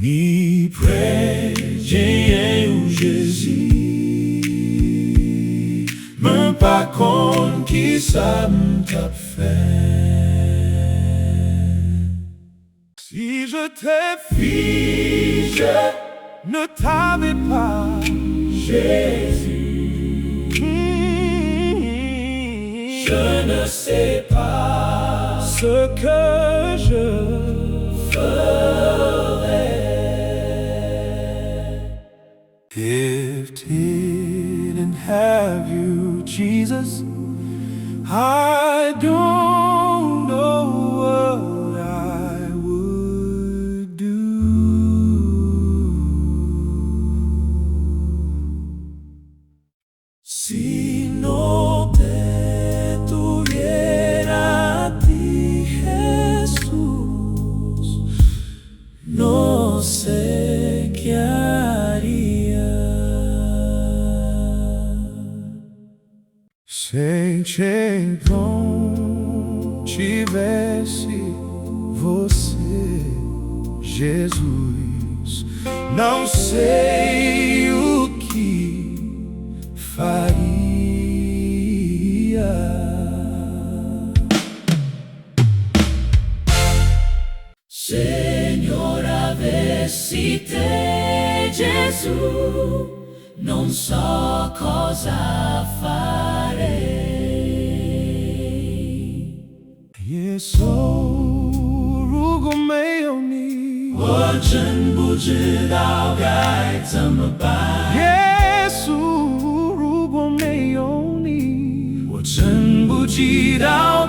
你 pray 检验有 Jésus même pas con qui ça t'a fait. Si je t'ai figé, ne t'avais pas Jésus, je ne sais pas ce que je ferais. If didn't have you, Jesus, I don't know what I would do. Si no te tuviera a ti, Jesús, no sé qué haría. Se não tivesse você, Jesus, não sei o que faria. Senhor, avesite Gesù, non so cosa farei. Yesu, 如果没有你，我真不知道该怎么办。耶稣，如果没有你，我真不知道